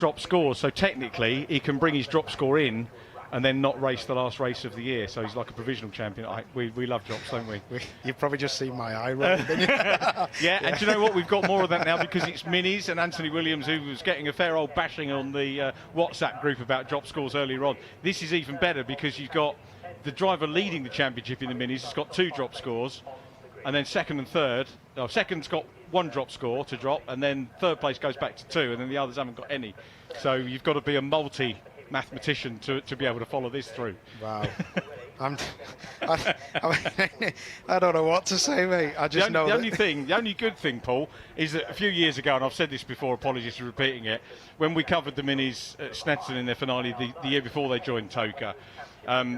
drop scores, so technically he can bring his drop score in and then not race the last race of the year. So he's like a provisional champion. We love drops, don't we? You've probably just seen my eye roll, didn't you? Yeah, and do you know what? We've got more of that now because it's minis, and Anthony Williams, who was getting a fair old bashing on the WhatsApp group about drop scores earlier on. This is even better because you've got the driver leading the championship in the minis has got 2 drop scores, and then second and third. Second's got 1 drop score to drop, and then third place goes back to 2, and then the others haven't got any. So you've got to be a multi-mathematician to be able to follow this through. Wow. I don't know what to say, mate. I just know the only good thing, Paul, is that a few years ago, and I've said this before, apologies for repeating it, when we covered the minis at Snetterton in their finale the year before they joined TOCA,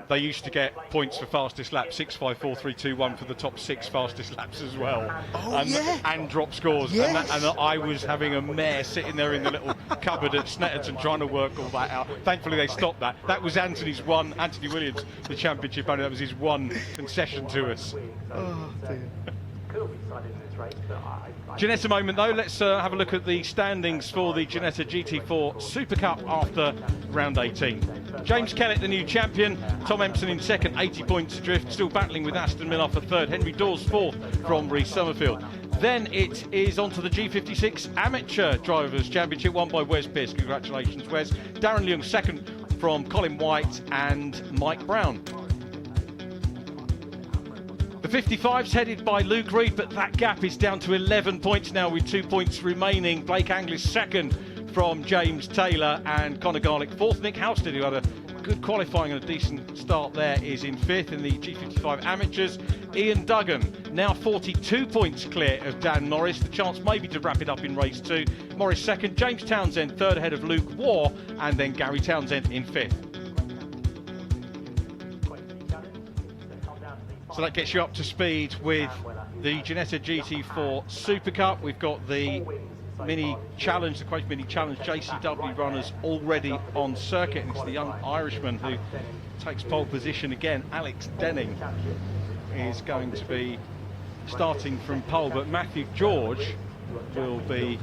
they used to get points for fastest lap, 6, 5, 4, 3, 2, 1 for the top 6 fastest laps as well. And drop scores. Yes. And I was having a mare sitting there in the little cupboard at Snetterton trying to work all that out. Thankfully they stopped that. That was Anthony Williams, the championship owner. That was his one concession to us. Oh, dear. Ginetta moment though, let's have a look at the standings for the Ginetta GT4 Super Cup after round 18. James Kellett, the new champion, Tom Empson in second, 80 points adrift, still battling with Aston Millar for third, Henry Dawes fourth from Reece Summerfield. Then it is on to the G56 Amateur Drivers' Championship, won by Wes Pearce. Congratulations, Wes. Darren Leung second from Colin White and Mike Brown. The 55's headed by Luke Reed, but that gap is down to 11 points now with 2 points remaining. Blake Anglis second from James Taylor and Conor Garlick fourth. Nick Halstead, who had a good qualifying and a decent start there, is in fifth in the G55 Amateurs. Ian Duggan now 42 points clear of Dan Norris. The chance maybe to wrap it up in race 2. Morris second, James Townsend third ahead of Luke Waugh, and then Gary Townsend in fifth. So that gets you up to speed with the Ginetta GT4 Super Cup. We've got the mini challenge, the Quafe Mini Challenge JCW runners already on circuit, and it's the young Irishman who takes pole position again. Alex Denning is going to be starting from pole, but Matthew George will be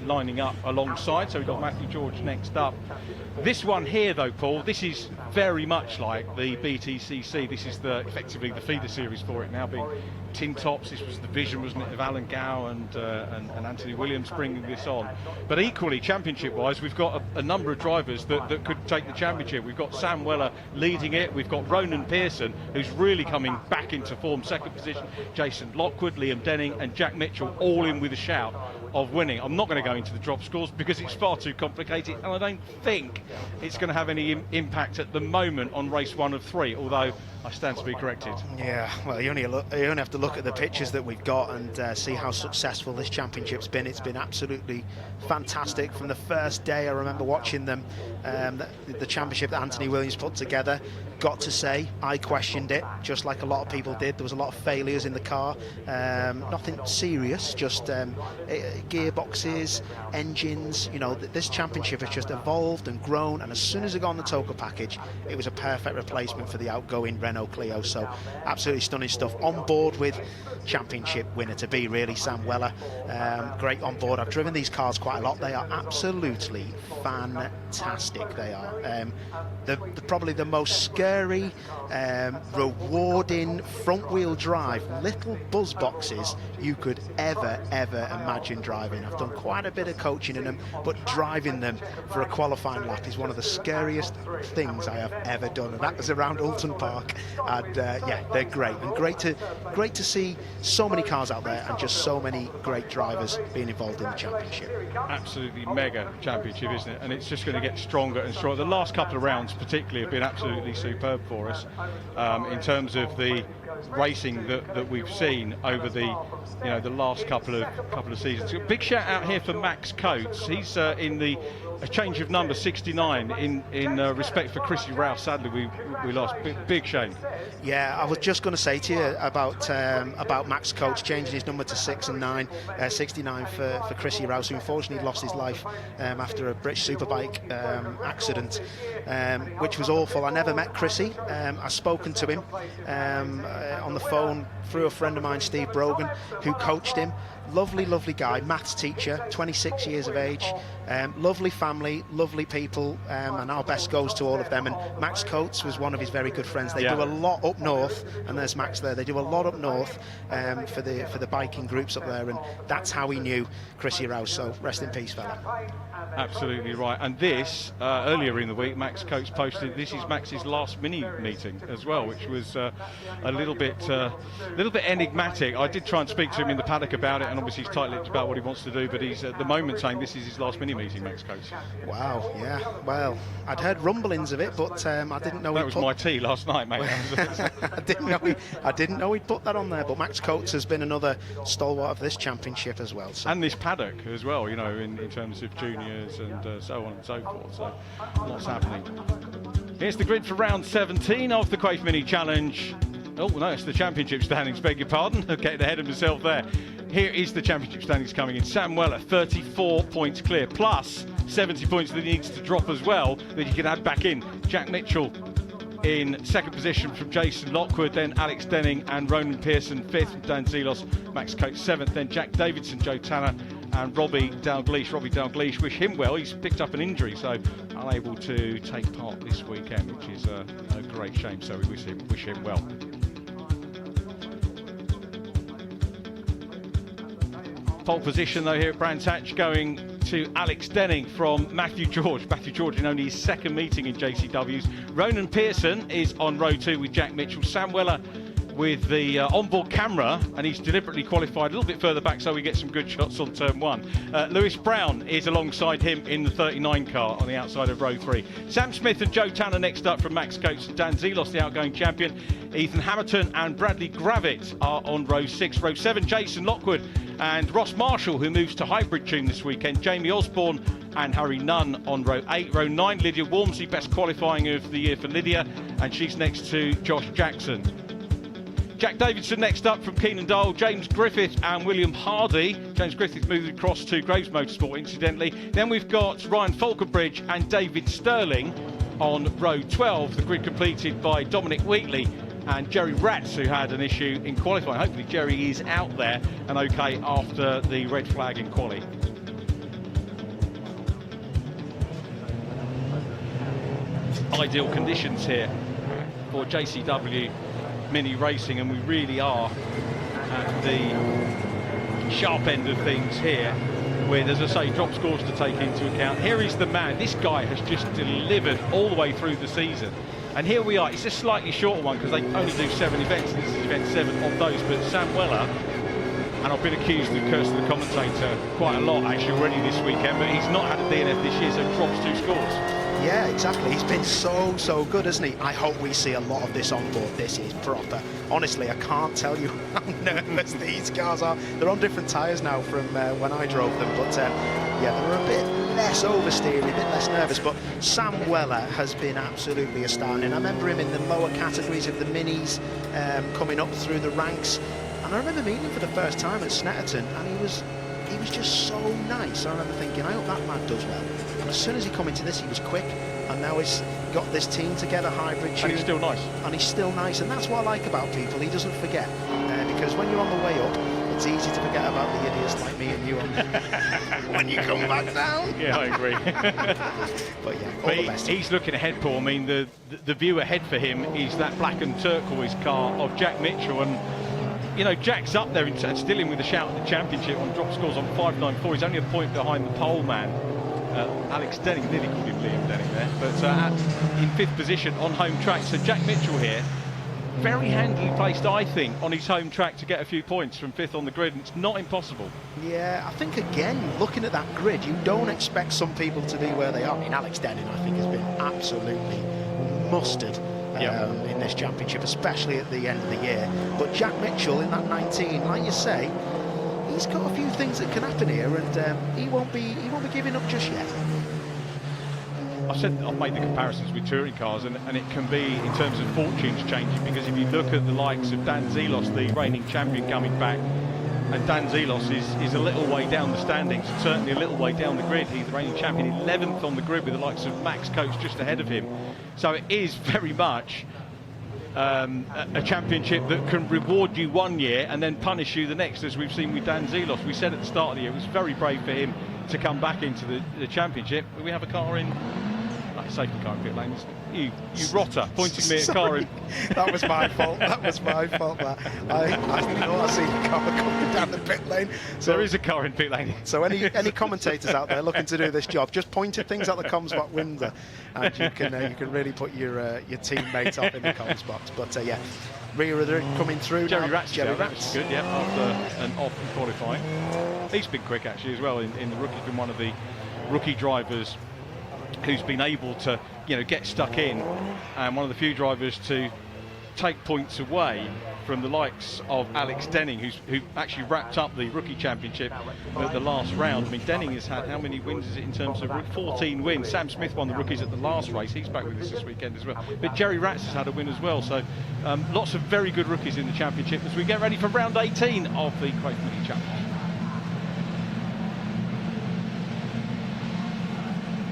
lining up alongside, so we've got Matthew George next up. This one here though, Paul, this is very much like the BTCC. This is effectively the feeder series for it now, being tin tops. This was the vision, wasn't it, of Alan Gow and Anthony Williams bringing this on. But equally, championship-wise, we've got a number of drivers that could take the championship. We've got Sam Weller leading it. We've got Ronan Pearson, who's really coming back into form, second position. Jason Lockwood, Liam Denning and Jack Mitchell all in with a shout of winning. I'm not going to go into the drop scores because it's far too complicated, and I don't think it's going to have any impact at the moment on race 1 of 3, although I stand to be corrected. Yeah, well, you only have to look at the pictures that we've got and see how successful this championship's been. It's been absolutely fantastic from the first day. I remember watching them, the championship that Anthony Williams put together. Got to say, I questioned it, just like a lot of people did. There was a lot of failures in the car, nothing serious, just gearboxes, engines. You know, this championship has just evolved and grown, and as soon as it got on the TOCA package, it was a perfect replacement for the outgoing Renault Clio. So absolutely stunning stuff. On board with championship winner to be, really, Sam Weller. Great on board. I've driven these cars quite a lot. They are absolutely fantastic. They are probably the most scary, rewarding front-wheel drive little buzz boxes you could ever imagine driving. I've done quite a bit of coaching in them, but driving them for a qualifying lap is one of the scariest things I have ever done, and that was around Oulton Park. And yeah, they're great, and great to see so many cars out there and just so many great drivers being involved in the championship. Absolutely mega championship, isn't it? And it's just going to get stronger and stronger. The last couple of rounds particularly have been absolutely superb for us in terms of the racing that we've seen over the last couple of seasons. Big shout out here for Max Coates. He's in the change of number 69 in respect for Chrissy Rouse. Sadly we lost. Big shame. Yeah, I was just going to say to you about Max Coates changing his number to 6 and 9, 69 for Chrissy Rouse, who unfortunately lost his life after a British Superbike accident, which was awful. I never met Chrissy. I've spoken to him on the phone through a friend of mine, Steve Brogan, who coached him. lovely, lovely guy, maths teacher, 26 years of age, lovely family, lovely people, and our best goes to all of them. And Max Coates was one of his very good friends. They do a lot up north, and there's Max there. They do a lot up north for the biking groups up there, and that's how he knew Chrissy Rouse. So rest in peace, fella. Absolutely right. And this, earlier in the week, Max Coates posted this is Max's last mini meeting as well, which was a little bit enigmatic. I did try and speak to him in the paddock about it, and obviously he's tight-lipped about what he wants to do, but he's at the moment saying this is his last mini meeting, Max Coates. Wow, yeah. Well, I'd heard rumblings of it, but I didn't know. That was my tea last night, mate. I didn't know he'd put that on there. But Max Coates has been another stalwart of this championship as well. So. And this paddock as well, you know, in terms of juniors and so on and so forth. So lots happening. Here's the grid for round 17 of the Quaife Mini Challenge. Oh no, it's the championship standings, beg your pardon. Getting ahead of himself there. Here is the championship standings coming in. Sam Weller, 34 points clear, plus 70 points that he needs to drop as well, that he can add back in. Jack Mitchell in second position from Jason Lockwood, then Alex Denning and Ronan Pearson fifth from Dan Zelos, Max Coates seventh, then Jack Davidson, Joe Tanner and Robbie Dalgleish. Robbie Dalgleish, wish him well. He's picked up an injury, so unable to take part this weekend, which is a great shame, so we wish him well. Pole position though here at Brands Hatch going to Alex Denning from Matthew George. Matthew George in only his second meeting in JCWs. Ronan Pearson is on row 2 with Jack Mitchell. Sam Weller with the onboard camera, and he's deliberately qualified a little bit further back so we get some good shots on turn 1. Lewis Brown is alongside him in the 39 car on the outside of row 3. Sam Smith and Joe Tanner next up from Max Coates and Dan Zelos, the outgoing champion. Ethan Hamilton and Bradley Gravitt are on row 6. Row 7, Jason Lockwood and Ross Marshall, who moves to hybrid tune this weekend. Jamie Osborne and Harry Nunn on row 8. Row 9, Lydia Walmsley, best qualifying of the year for Lydia, and she's next to Josh Jackson. Jack Davidson next up from Keenan Dole, James Griffith and William Hardy. James Griffith moved across to Graves Motorsport, incidentally. Then we've got Ryan Falconbridge and David Sterling on row 12. The grid completed by Dominic Wheatley and Jerry Ratz, who had an issue in qualifying. Hopefully Jerry is out there and okay after the red flag in quali. Ideal conditions here for JCW Mini Racing, and we really are at the sharp end of things here, with, as I say, drop scores to take into account. Here is the man. This guy has just delivered all the way through the season. And here we are. It's a slightly shorter one because they only do 7 events. This is event 7 of those. But Sam Weller, and I've been accused of cursing the commentator quite a lot actually already this weekend, but he's not had a DNF this year, so drops 2 scores. Yeah, exactly. He's been so good, hasn't he? I hope we see a lot of this on board. This is proper. Honestly, I can't tell you how nervous these cars are. They're on different tyres now from when I drove them, but yeah, they're a bit less oversteery, a bit less nervous. But Sam Weller has been absolutely astounding. I remember him in the lower categories of the minis, coming up through the ranks. And I remember meeting him for the first time at Snetterton, and he was just so nice. I remember thinking, I hope that man does well. And as soon as he come into this, he was quick, and now he's got this team together, hybrid tune. And he's still nice. And he's still nice, and that's what I like about people. He doesn't forget, because when you're on the way up, it's easy to forget about the idiots like me and you when you come back down. Yeah, I agree. But yeah, all the best. He's looking ahead, Paul. I mean, the view ahead for him is that black and turquoise car of Jack Mitchell, and you know, Jack's up there and still in with a shout at the championship on drop scores on 5.94. He's only a point behind the pole man, Alex Denning. Nearly called him Liam Denning there, but in 5th position on home track. So Jack Mitchell here, very handily placed, I think, on his home track to get a few points from 5th on the grid, and it's not impossible. Yeah, I think, again, looking at that grid, you don't expect some people to be where they are. I mean, Alex Denning, I think, has been absolutely mustard in this championship, especially at the end of the year. But Jack Mitchell in that 19, like you say, he's got a few things that can happen here, and he won't be giving up just yet. I've made the comparisons with touring cars, and it can be, in terms of fortunes, changing, because if you look at the likes of Dan Zelos, the reigning champion, coming back, and Dan Zelos is a little way down the standings, and certainly a little way down the grid. He's the reigning champion, 11th on the grid, with the likes of Max Coates just ahead of him. So it is very much a championship that can reward you one year and then punish you the next, as we've seen with Dan Zelos. We said at the start of the year it was very brave for him to come back into the championship. We have a car in, like a safety car in pit lane. You rotter, pointing me at a car in. That was my fault. That was my fault. That I thought I seen a car coming down the pit lane. So there is a car in pit lane. So any commentators out there looking to do this job, just point at things at the comms box window, and you can really put your teammate off in the comms box. But yeah, Ria coming through. Jerry now. Ratz, Jerry Ratz, good, yeah, after an off in qualifying. He's been quick actually as well in the rookie. He's been one of the rookie drivers who's been able to, get stuck in, and one of the few drivers to take points away from the likes of Alex Denning, who actually wrapped up the rookie championship at the last round. I mean, Denning has had, how many wins is it in terms of 14 wins? Sam Smith won the rookies at the last race. He's back with us this weekend as well. But Jerry Ratz has had a win as well. So lots of very good rookies in the championship as we get ready for round 18 of the Crate Mini Championship.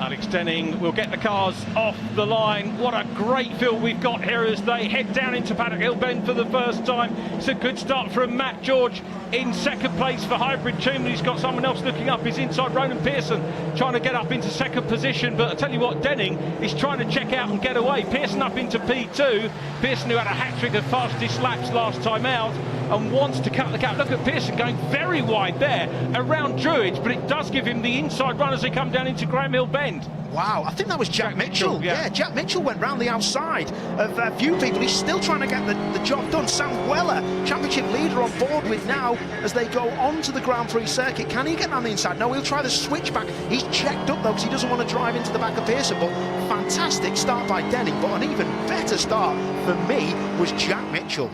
Alex Denning will get the cars off the line. What a great field we've got here as they head down into Paddock Hill Bend for the first time. It's a good start from Matt George in second place for Hybrid Tomb. He's got someone else looking up his inside. Ronan Pearson trying to get up into second position, but I tell you what, Denning is trying to check out and get away. Pearson up into P2. Pearson, who had a hat-trick of fastest laps last time out and wants to cut the gap. Look at Pearson going very wide there around Druids, but it does give him the inside run as they come down into Graham Hill Bend. Wow, I think that was Jack Mitchell. Yeah, Jack Mitchell went round the outside of a few people. He's still trying to get the job done. Sam Weller, championship leader, on board with now as they go onto the Grand Prix circuit. Can he get on the inside? No, he'll try the switchback. He's checked up though because he doesn't want to drive into the back of Pearson. But fantastic start by Denning, but an even better start for me was Jack Mitchell.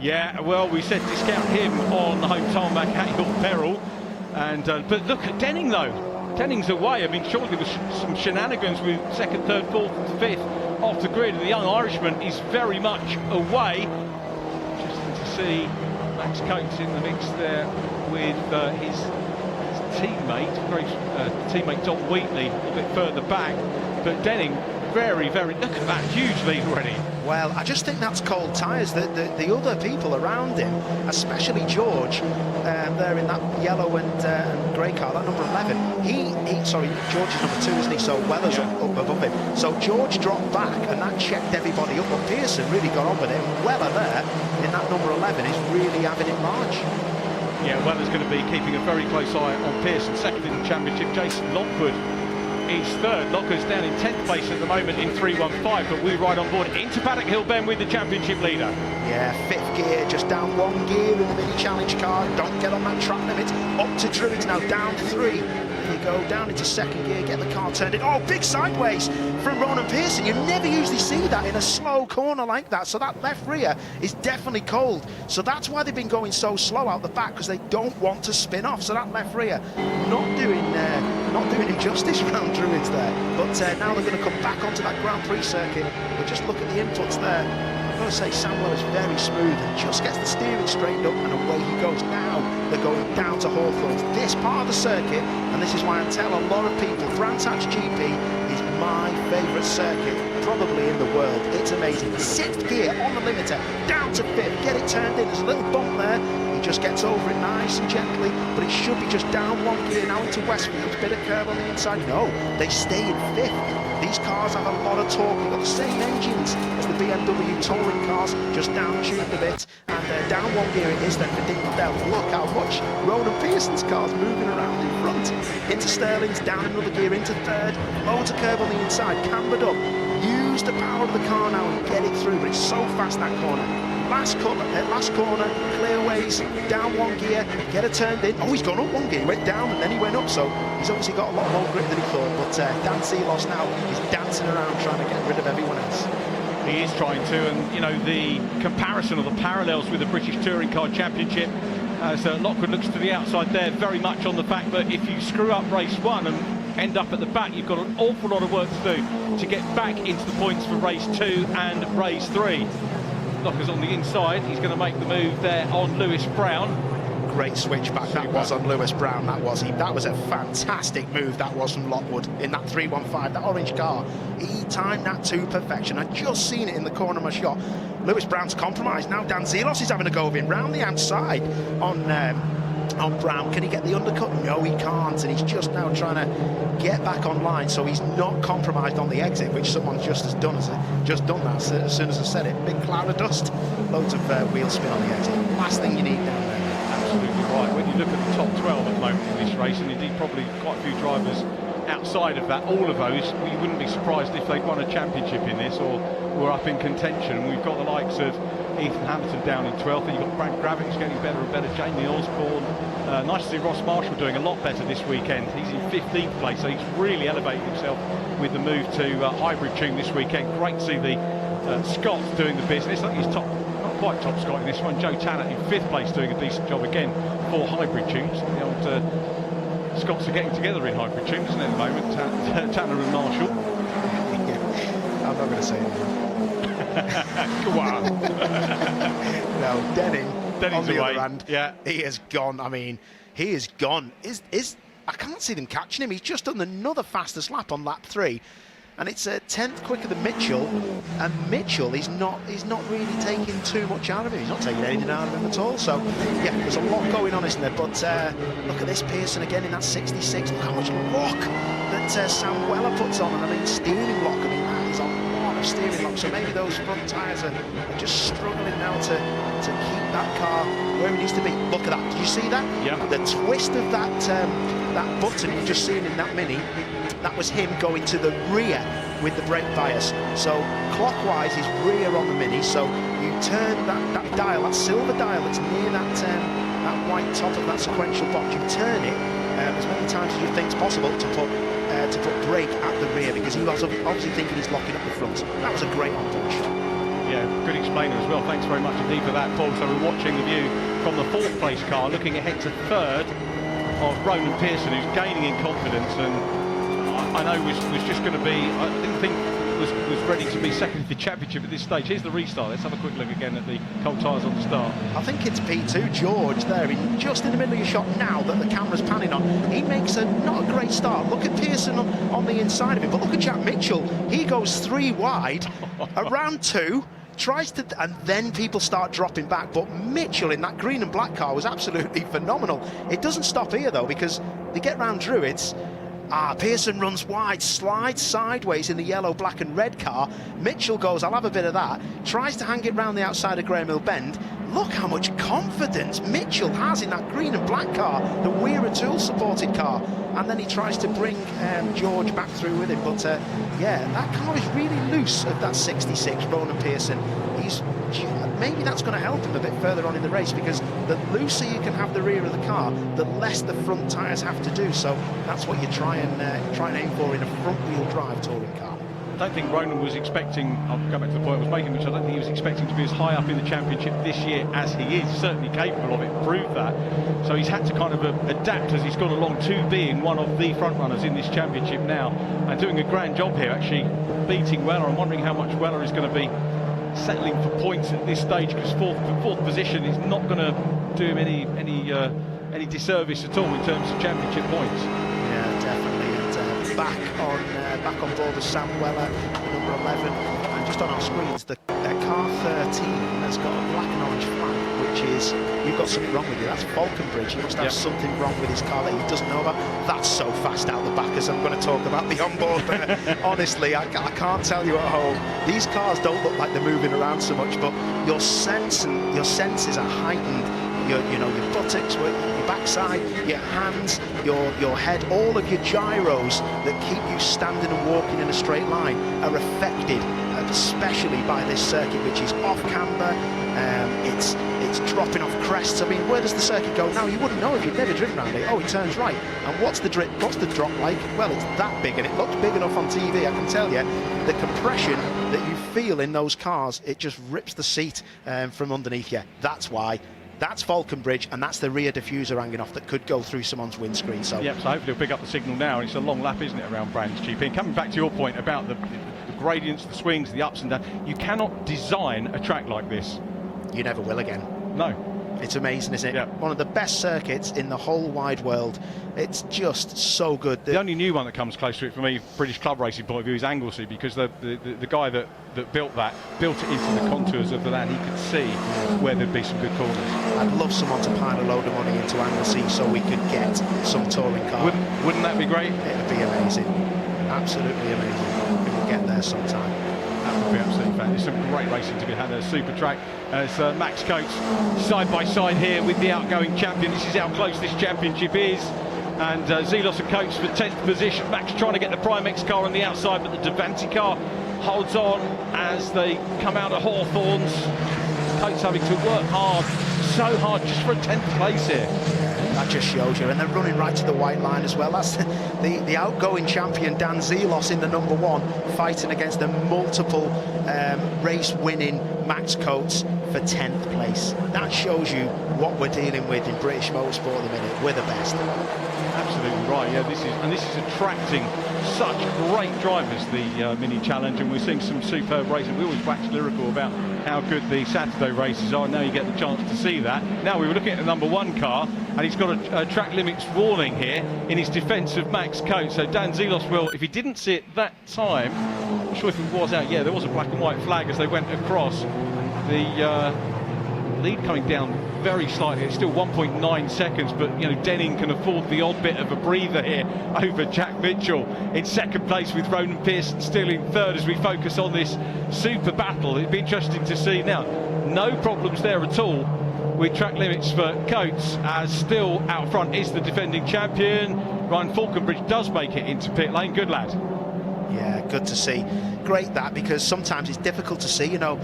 Yeah, well, we said discount him on the home tarmac at your peril. And but look at Denning though. Denning's away. I mean, surely there was some shenanigans with second, third, fourth, fifth off the grid. The young Irishman is very much away. Interesting to see Max Coates in the mix there with his teammate, great teammate Don Wheatley, a little bit further back. But Denning, very, very, look at that huge lead already. Well, I just think that's cold tyres. The other people around him, especially George, there in that yellow and grey car, that number 11. Sorry, George is number 2, isn't he? So Weller's up above him. So George dropped back, and that checked everybody up. But Pearson really got on with it. And Weller there in that number 11 is really having it large. Yeah, Weller's going to be keeping a very close eye on Pearson. Second in the championship, Jason Lockwood is third. Lockwood's down in 10th place at the moment in 3.15, but we ride on board into Paddock Hill Bend with the championship leader. Yeah, 5th gear, just down 1 gear in the mini challenge car. Don't get on that track limit. Up to Druids now, down 3. There you go, down into 2nd gear, get the car turned in. Oh, big sideways from Ronan Pearson. You never usually see that in a slow corner like that. So that left rear is definitely cold. So that's why they've been going so slow out the back, because they don't want to spin off. So that left rear not doing him justice around Druids there. But now they're going to come back onto that Grand Prix circuit. But just look at the inputs there. I've got to say, Samuel is very smooth and just gets the steering straightened up, and away he goes. Now they're going down to Hawthorns, this part of the circuit, and this is why I tell a lot of people, Brands Hatch GP is my favourite circuit, probably in the world. It's amazing. 6th gear on the limiter, down to 5th, get it turned in. There's a little bump there. He just gets over it nice and gently, but it should be just down 1 gear now into Westfield. A bit of curve on the inside. No, they stay in 5th. These cars have a lot of torque. They've got the same engines as the BMW touring cars, just down-tuned a bit. And down 1 gear it is then for Dingle. Look how much Ronan Pearson's car's moving around in front. Into Sterling's, down another gear into 3rd. Loads of curve on the inside, cambered up. Use the power of the car now and get it through, but it's so fast, that corner. Last corner, clear ways, down 1 gear, get it turned in. Oh, he's gone up 1 gear, he went down and then he went up, so he's obviously got a lot more grip than he thought. But Dan Zelos now is dancing around trying to get rid of everyone else. He is trying to, and you know, the comparison or the parallels with the British Touring Car Championship, as Lockwood looks to the outside there, very much on the fact that if you screw up race 1 and end up at the back, you've got an awful lot of work to do to get back into the points for race 2 and race 3. Locker's on the inside, he's going to make the move there on Lewis Brown. great switchback that was on Lewis Brown. That was a fantastic move that was from Lockwood in that 315, that orange car. He timed that to perfection. I'd just seen it in the corner of my shot. Lewis Brown's compromised. Now Dan Zelos is having a go of him round the outside on Brown. Can he get the undercut? No, he can't, and he's just now trying to get back online, so he's not compromised on the exit, which someone's just done that as soon as I said it. Big cloud of dust, loads of wheel spin on the exit. Last thing you need down there. Absolutely right. When you look at the top 12 at the moment in this race, and indeed probably quite a few drivers outside of that, all of those, we wouldn't be surprised if they'd won a championship in this or were up in contention. And we've got the likes of Ethan Hamilton down in 12th, and you've got Brad Gravitz getting better and better, Jamie Osborne. Nice to see Ross Marshall doing a lot better this weekend. He's in 15th place, so he's really elevated himself with the move to hybrid tune this weekend. Great to see the Scott doing the business. I think he's top, not quite top Scott in this one. Joe Tanner in 5th place doing a decent job again for hybrid tunes. The old Scots are getting together in hybrid tunes, isn't it, at the moment? Tanner and Marshall. Yeah, I'm not going to say anything. Go on. No, Denning's on the away. other hand. Yeah, he has gone. I mean, he is gone. I can't see them catching him. He's just done another fastest lap on lap 3, and it's a 10th quicker than Mitchell. And Mitchell is not really taking too much out of him. He's not taking anything out of him at all. So yeah, there's a lot going on, isn't there? But look at this Pearson again in that 66. Look how much lock that Sam Weller puts on, and I mean steering lock. I mean that is a lot of steering lock. So maybe those front tyres are just struggling now to keep that car where it needs to be. Look at that. Did you see that? Yeah. The twist of that button you've just seen in that Mini, that was him going to the rear with the brake bias. So clockwise is rear on the Mini, so you turn that dial, that silver dial that's near that white top of that sequential box, you turn it as many times as you think is possible to put brake at the rear, because he was obviously thinking he's locking up the front. That was a great on-board shot. Yeah, good explainer as well. Thanks very much indeed for that, Paul. So we're watching the view from the 4th place car, looking ahead to 3rd of Ronan Pearson, who's gaining in confidence, and I know was just going to be, I didn't think was ready to be second in the championship at this stage. Here's the restart. Let's have a quick look again at the cold tyres on the start. I think it's P2, George, there, just in the middle of your shot now that the camera's panning on. He makes not a great start. Look at Pearson on the inside of it, but look at Jack Mitchell. He goes 3 wide, around 2, tries to, and then people start dropping back. But Mitchell in that green and black car was absolutely phenomenal. It doesn't stop here though, because they get round Druids. Pearson runs wide, slides sideways in the yellow, black and red car. Mitchell goes, I'll have a bit of that. Tries to hang it round the outside of Graham Hill Bend. Look how much confidence Mitchell has in that green and black car, the Weir O'Toole supported car. And then he tries to bring George back through with him. But yeah, that car is really loose of that 66, Ronan Pearson. Maybe that's going to help him a bit further on in the race, because the looser you can have the rear of the car, the less the front tyres have to do. So that's what you try and aim for in a front-wheel drive touring car. I don't think Ronan was expecting, I'll go back to the point I was making, which I don't think he was expecting to be as high up in the championship this year as he is. Certainly capable of it, proved that. So he's had to kind of adapt as he's gone along to being one of the front runners in this championship now, and doing a grand job here, actually beating Weller. I'm wondering how much Weller is going to be settling for points at this stage, because fourth position is not going to do him any disservice at all in terms of championship points. Yeah, definitely. And back on board with Sam Weller, number 11, and just on our screens, the car 13 has got a black and orange flag, which is, you've got something wrong with you. That's Falconbridge. He must have something wrong with his car that he doesn't know about. That's so fast out the back, as I'm going to talk about the onboard. Honestly, I can't tell you at home. These cars don't look like they're moving around so much, but your senses are heightened. Your buttocks, your backside, your hands, your head, all of your gyros that keep you standing and walking in a straight line are affected, especially by this circuit, which is off camber. It's dropping off crests. I mean, where does the circuit go now? You wouldn't know if you'd never driven around it. Oh, it turns right. And what's the drop like? Well, it's that big, and it looks big enough on TV. I can tell you, the compression that you feel in those cars, it just rips the seat from underneath you. That's why. That's Falconbridge, and that's the rear diffuser hanging off that could go through someone's windscreen. So yep, so hopefully he'll pick up the signal now. It's a long lap, isn't it, around Brands GP? And coming back to your point about the gradients, the swings, the ups and downs, you cannot design a track like this. You never will again. No. It's amazing, isn't it? Yeah. One of the best circuits in the whole wide world. It's just so good. The only new one that comes close to it for me, British club racing point of view, is Anglesey, because the guy that built it into the contours of the land. He could see where there'd be some good corners. I'd love someone to pile a load of money into Anglesey so we could get some touring car. Wouldn't that be great? It'd be amazing. Absolutely amazing. We will get there sometime. That would be absolutely fantastic. There's some great racing to be had at Super Track. As Max Coates side by side here with the outgoing champion. This is how close this championship is. And Zelos and Coates for 10th position. Max trying to get the Primex car on the outside, but the Davanti car holds on as they come out of Hawthorns. Coates having to work hard, so hard, just for a 10th place here. That just shows you, and they're running right to the white line as well. That's the outgoing champion Dan Zelos in the number 1, fighting against the multiple race-winning Max Coates for 10th place. That shows you what we're dealing with in British motorsport at the minute. We're the best. Absolutely right. Yeah, this is attracting such great drivers, the Mini Challenge, and we're seeing some superb racing. We always wax lyrical about how good the Saturday races are. Now you get the chance to see that. Now we were looking at the number 1 car, and he's got a track limits warning here in his defence of Max Coates. So Dan Zelos will, if he didn't see it that time, I'm not sure if it was out. Yeah, there was a black and white flag as they went across. The lead coming down very slightly. It's still 1.9 seconds, but you know, Denning can afford the odd bit of a breather here over Jack Mitchell in second place, with Ronan Pearson still in third as we focus on this super battle. It'd be interesting to see. Now, no problems there at all with track limits for Coates, as still out front is the defending champion. Ryan Falconbridge does make it into pit lane. Good lad. Yeah, good to see. Great that, because sometimes it's difficult to see, you know.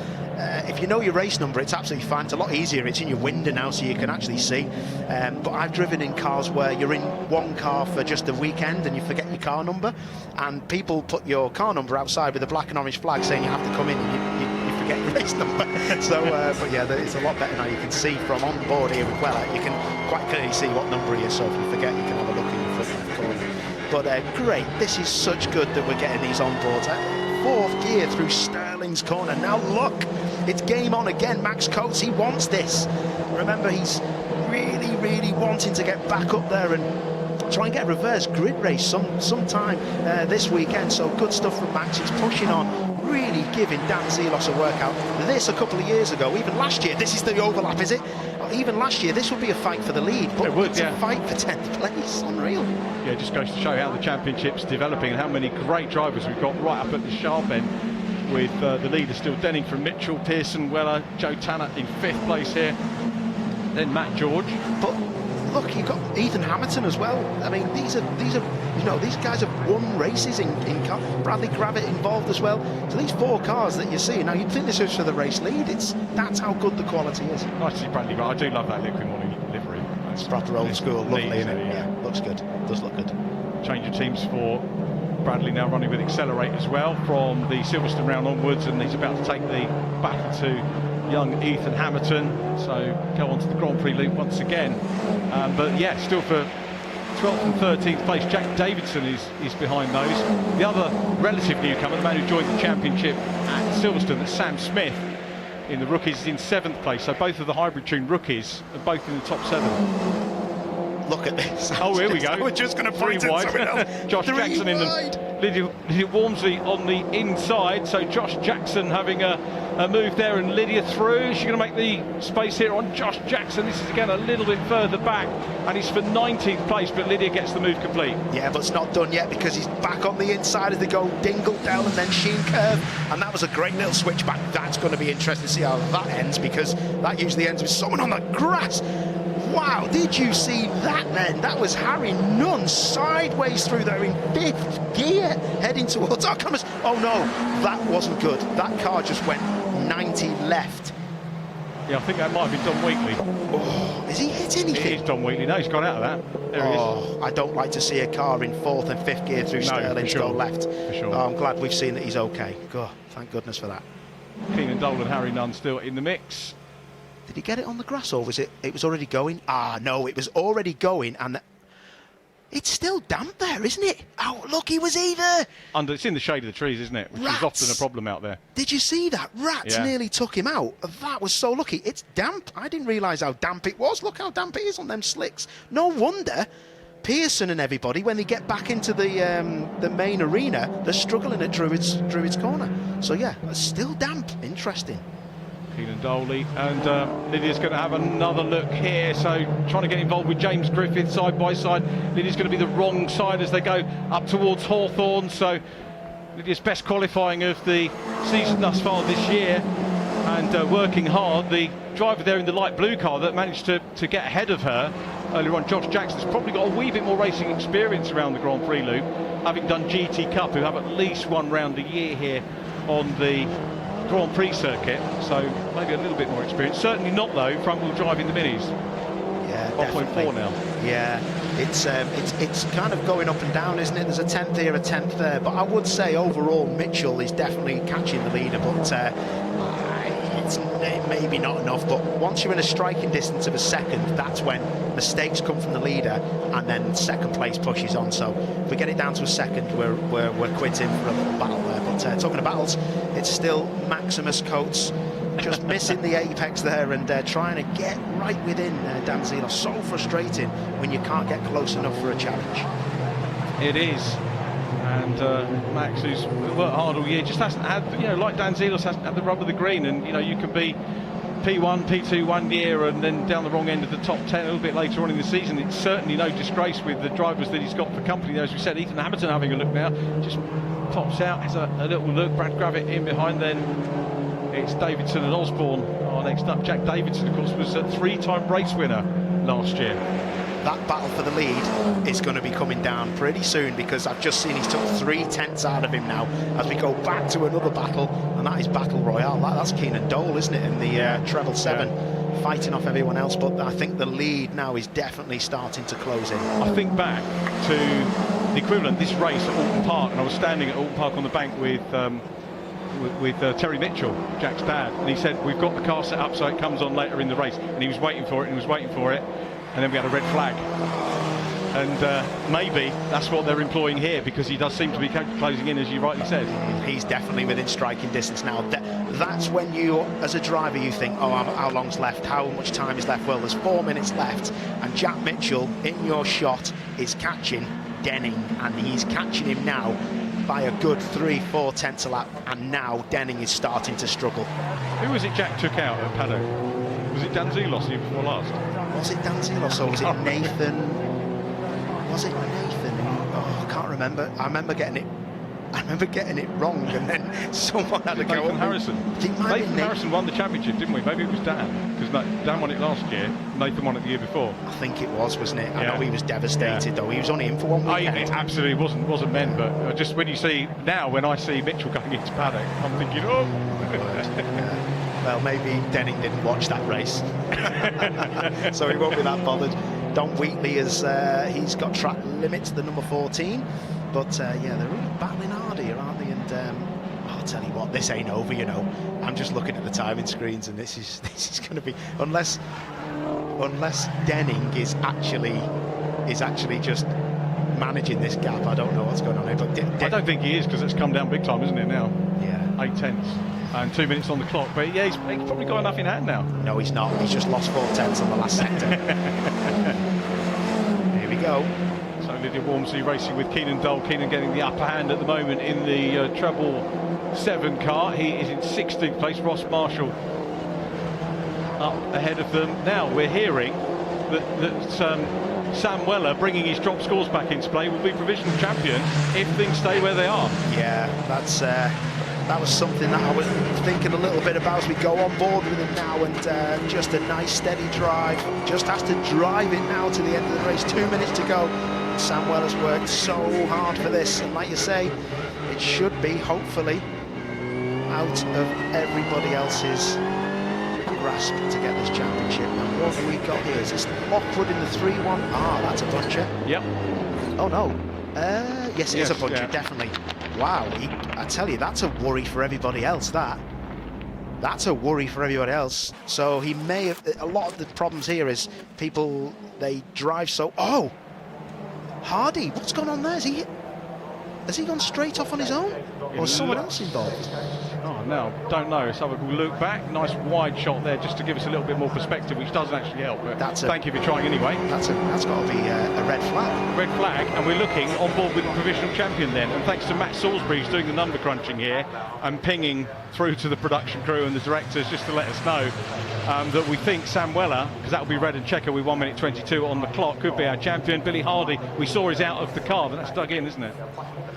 If you know your race number, it's absolutely fine. It's a lot easier. It's in your window now, so you can actually see. But I've driven in cars where you're in one car for just a weekend and you forget your car number, and people put your car number outside with a black and orange flag saying you have to come in, and you forget your race number. So, but yeah, it's a lot better now. You can see from on board here with Weller, you can quite clearly see what number he is, so if you forget, you can have a look in your front left corner. But great, this is such good that we're getting these on boards. 4th gear through Sterling's corner. Now look, it's game on again. Max Coates, he wants this. Remember, he's really wanting to get back up there and try and get a reverse grid race sometime this weekend. So good stuff from Max. He's pushing on, really giving Dan Zelos a workout. This a couple of years ago, even last year, this is the overlap, is it? Even last year, this would be a fight for the lead, but it's a fight for 10th place. Unreal. Yeah, it just goes to show how the championship's developing and how many great drivers we've got right up at the sharp end, with the leader still Denning from Mitchell, Pearson, Weller, Joe Tanner in 5th place here, then Matt George. But look, you've got Ethan Hamilton as well. I mean, these are you know, these guys have won races in car. Bradley Gravitt involved as well. So these 4 cars that you see now, you'd think this is for the race lead. That's how good the quality is. Nice to see Bradley, but I do love that liquid morning livery. It's proper old school, lovely, isn't it? Yeah, looks good. Does look good. Change of teams for Bradley, now running with Accelerate as well from the Silverstone round onwards, and he's about to take the battle to young Ethan Hamilton, so go on to the Grand Prix loop once again. But yeah, still for 12th and 13th place, Jack Davidson is behind those. The other relative newcomer, the man who joined the championship at Silverstone, that's Sam Smith in the rookies, is in 7th place. So both of the Hybrid Tune rookies are both in the top 7. Look at this. Oh, here we go. We're just going to point it somewhere else. Josh Jackson in the Lydia Walmsley on the inside. So Josh Jackson having a move there, and Lydia through. Is she going to make the space here on Josh Jackson? This is again a little bit further back, and he's for 19th place, but Lydia gets the move complete. Yeah, but it's not done yet, because he's back on the inside as they go Dingledale and then Sheen Curve, and that was a great little switchback. That's going to be interesting to see how that ends, because that usually ends with someone on the grass. Wow, did you see that then? That was Harry Nunn sideways through there in 5th gear, heading towards our cameras. Oh no, that wasn't good. That car just went 90 left. Yeah, I think that might have been Don Wheatley. Oh, has he hit anything? It is Don Wheatley. No, he's gone out of that. There he is. I don't like to see a car in 4th and 5th gear through Sterling go left. For sure. Oh, I'm glad we've seen that he's okay. God, thank goodness for that. Keenan Dolan and Harry Nunn still in the mix. Did he get it on the grass, or was it was already going? Ah, no, it was already going, and It's still damp there, isn't it? Oh, look, he was either. It's in the shade of the trees, isn't it? Which is often a problem out there. Did you see that? Rats nearly took him out. That was so lucky. It's damp. I didn't realise how damp it was. Look how damp it is on them slicks. No wonder Pearson and everybody, when they get back into the main arena, they're struggling at Druids Corner. So yeah, it's still damp. Interesting. Keenan Doley, and Lydia's going to have another look here, so trying to get involved with James Griffith side by side. Lydia's going to be the wrong side as they go up towards Hawthorn, so Lydia's best qualifying of the season thus far this year, and working hard. The driver there in the light blue car that managed to get ahead of her earlier on, Josh Jackson's probably got a wee bit more racing experience around the Grand Prix loop, having done GT Cup, who have at least one round a year here on the Grand Prix circuit, so maybe a little bit more experience. Certainly not, though, front-wheel drive in the minis. Yeah, 1.4 now. Yeah, it's kind of going up and down, isn't it? There's a 10th here, a 10th there, but I would say overall Mitchell is definitely catching the leader, but it's maybe not enough. But once you're in a striking distance of a second, that's when mistakes come from the leader, and then second place pushes on. So if we get it down to a second, we're quitting for a little battle there. But talking of battles, it's still Maximus Coates just missing the apex there and trying to get right within Dan Zelos. So frustrating when you can't get close enough for a challenge. It is. And Max, who's worked hard all year, just hasn't had, like Dan Zelos, hasn't had the rub of the green. And you can be P1, P2 one year and then down the wrong end of the top 10 a little bit later on in the season. It's certainly no disgrace with the drivers that he's got for company there. As we said, Ethan Hamilton having a look now, just pops out, has a little look. Brad Gravitt in behind, then it's Davidson and Osborne are next up. Jack Davidson, of course, was a 3-time race winner last year. That battle for the lead is going to be coming down pretty soon, because I've just seen he's took 3 tenths out of him now as we go back to another battle, and that is Battle Royale. That's Keenan Dole, isn't it, in the treble 7, fighting off everyone else. But I think the lead now is definitely starting to close in. I think back to the equivalent, this race at Alton Park, and I was standing at Alton Park on the bank with Terry Mitchell, Jack's dad, and he said, we've got the car set up so it comes on later in the race, and he was waiting for it, and then we had a red flag. And maybe that's what they're employing here, because he does seem to be closing in, as you rightly said. He's definitely within striking distance now. That's when you, as a driver, you think, oh, how long's left? How much time is left? Well, there's 4 minutes left, and Jack Mitchell, in your shot, is catching Denning, and he's catching him now by a good 3-4 tenths a lap, and now Denning is starting to struggle. Who was it Jack took out at paddock? Was it Dan Zelos the year before last? Was it Dan Zelos, or was it Nathan? Was it Nathan? Oh, I can't remember. I remember getting it wrong, and then someone had to go. Nathan Harrison. Nathan Harrison won the championship, didn't we? Maybe it was Dan, because Dan won it last year. Nathan won it the year before. I think it was, wasn't it? I know he was devastated though. He was only in for 1 weekend. It absolutely wasn't men, but just when I see Mitchell going into paddock, I'm thinking, oh. Well, maybe Denning didn't watch that race, so he won't be that bothered. Don Wheatley he's got track limits, the number 14. But they're really battling hard here, aren't they? And I'll tell you what, this ain't over. I'm just looking at the timing screens, and this is going to be, unless Denning is actually just managing this gap. I don't know what's going on here, but I don't think he is, because it's come down big time, isn't it now? Yeah, 8 tenths and 2 minutes on the clock. But yeah, he's probably got enough in hand now. No, he's not. He's just lost 4 tenths on the last sector. Here we go. So Lydia Walmsley racing with Keenan Dole. Keenan getting the upper hand at the moment in the treble 7 car. He is in 16th place. Ross Marshall up ahead of them. Now we're hearing that Sam Weller, bringing his drop scores back into play, will be provisional champion if things stay where they are. Yeah, that was something that I was thinking a little bit about as we go on board with him now, and just a nice steady drive. Just has to drive it now to the end of the race. 2 minutes to go. Sam Weller's worked so hard for this, and like you say, it should be hopefully out of everybody else's grasp to get this championship. And what have we got here? Is this Lockwood in the 3-1? Ah, that's a buncher. Yep. Oh no. Yes, it is a buncher, yeah. definitely. Wow, I tell you, that's a worry for everybody else, That's a worry for everybody else. So he may have, a lot of the problems here is people, they drive so, Hardy, what's gone on there? Has he gone straight off on his own? Or is someone else involved? Oh, no, don't know. Let's have a look back. Nice wide shot there just to give us a little bit more perspective, which doesn't actually help. But thank you for trying anyway. That's got to be a red flag. Red flag, and we're looking on board with the provisional champion then. And thanks to Matt Salisbury, who's doing the number crunching here and pinging through to the production crew and the directors just to let us know that we think Sam Weller, because that will be red and checker with 1 minute 22 on the clock, could be our champion. Billy Hardy, we saw is out of the car, but that's dug in, isn't it?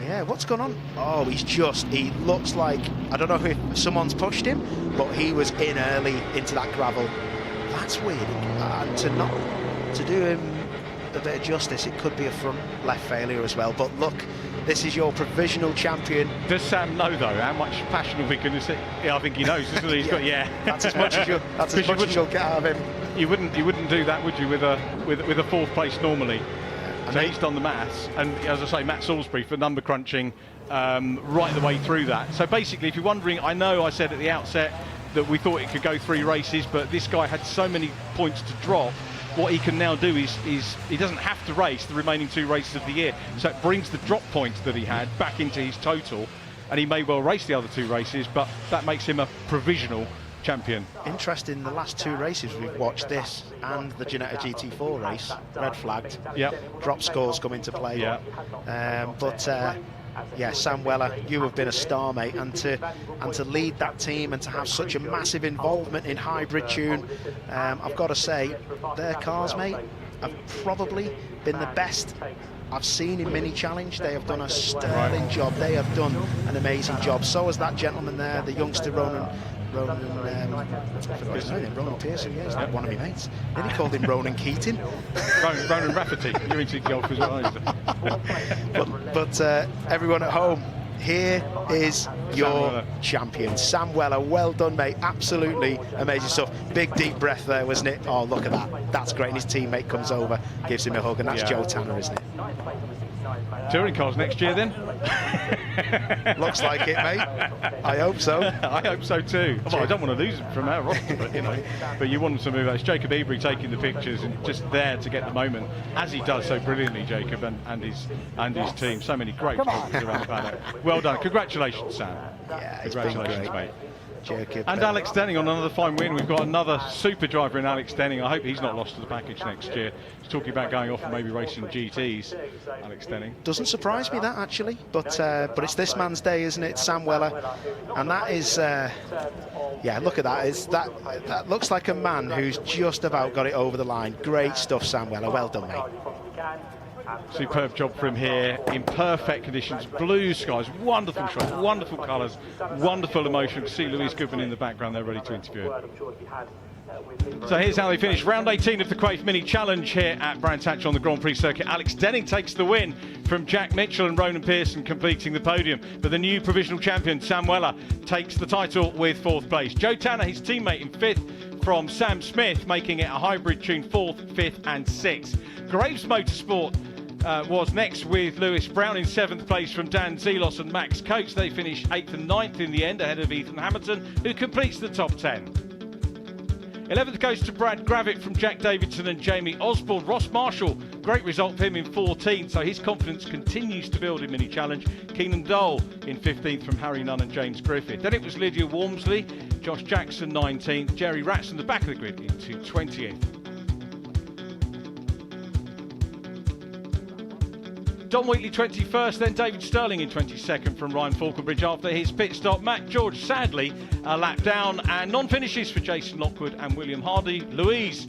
Yeah, what's going on? Oh, he looks like, I don't know if someone's pushed him, but he was in early into that gravel. That's weird. And to do him a bit of justice, it could be a front left failure as well. But look, this is your provisional champion. Does Sam know though how much passion we can see? Yeah, I think he knows, doesn't he? He's got, yeah. That's as much as you'll get out of him. You wouldn't do that, would you, with a fourth place normally? So he's done the maths, and as I say, Matt Salisbury for number crunching right the way through that. So basically, if you're wondering, I know I said at the outset that we thought it could go 3 races, but this guy had so many points to drop. What he can now do is he doesn't have to race the remaining 2 races of the year. So it brings the drop points that he had back into his total, and he may well race the other 2 races, but that makes him a provisional champion. Interesting, the last 2 races we've watched, this and the Ginetta GT4 race, red flagged. Yep. Drop scores come into play. Yep. Yeah, Sam Weller, you have been a star, mate, and to lead that team and to have such a massive involvement in Hybrid Tune, I've got to say, their cars, mate, have probably been the best I've seen in Mini Challenge. They have done a sterling job. They have done an amazing job. So has that gentleman there, the youngster Ronan Pearson, yeah, he's like one of my mates. Nearly called him Ronan Keating. Ronan Rafferty, you're into golf as well. But everyone at home, here is your champion, Sam Weller. Well done, mate. Absolutely amazing stuff. Big deep breath there, wasn't it? Oh, look at that. That's great. And his teammate comes over, gives him a hug, and that's Joe Tanner, isn't it? Touring cars next year then? Looks like it, mate. I hope so. I hope so too. Well, I don't want to lose him from our roster, but you know. But you want him to move out. It's Jacob Ebery taking the pictures and just there to get the moment, as he does so brilliantly, Jacob and his team. So many great photographers around the paddock. Well done. Congratulations, Sam. Yeah, congratulations, mate. Jacob, and Alex Denning on another fine win. We've got another super driver in Alex Denning. I hope he's not lost to the package next year. He's talking about going off and maybe racing GTs, Alex Denning. Doesn't surprise me that, actually, but it's this man's day, isn't it? Sam Weller, and that is yeah, look at that. That looks like a man who's just about got it over the line. Great stuff, Sam Weller. Well done, mate. Superb job from here in perfect conditions, blue skies, wonderful shot, wonderful colours, wonderful emotion. See Louise Goodman in the background there ready to interview him. So here's how they finish round 18 of the Quaife Mini Challenge here at Brands Hatch on the Grand Prix circuit. Alex Denning takes the win from Jack Mitchell and Ronan Pearson completing the podium, but the new provisional champion Sam Weller takes the title with 4th place. Joe Tanner, his teammate, in 5th from Sam Smith, making it a Hybrid Tune 4th, 5th and 6th. Graves Motorsport was next with Lewis Brown in 7th place from Dan Zelos and Max Coates. They finished 8th and 9th in the end ahead of Ethan Hamilton, who completes the top 10. 11th goes to Brad Gravitt from Jack Davidson and Jamie Osborne. Ross Marshall, great result for him in 14th, so his confidence continues to build in Mini Challenge. Keenan Dole in 15th from Harry Nunn and James Griffith. Then it was Lydia Walmsley, Josh Jackson 19th, Jerry Ratson the back of the grid into 20th. Don Wheatley 21st, then David Sterling in 22nd from Ryan Falconbridge after his pit stop. Matt George sadly a lap down, and non-finishes for Jason Lockwood and William Hardy. Louise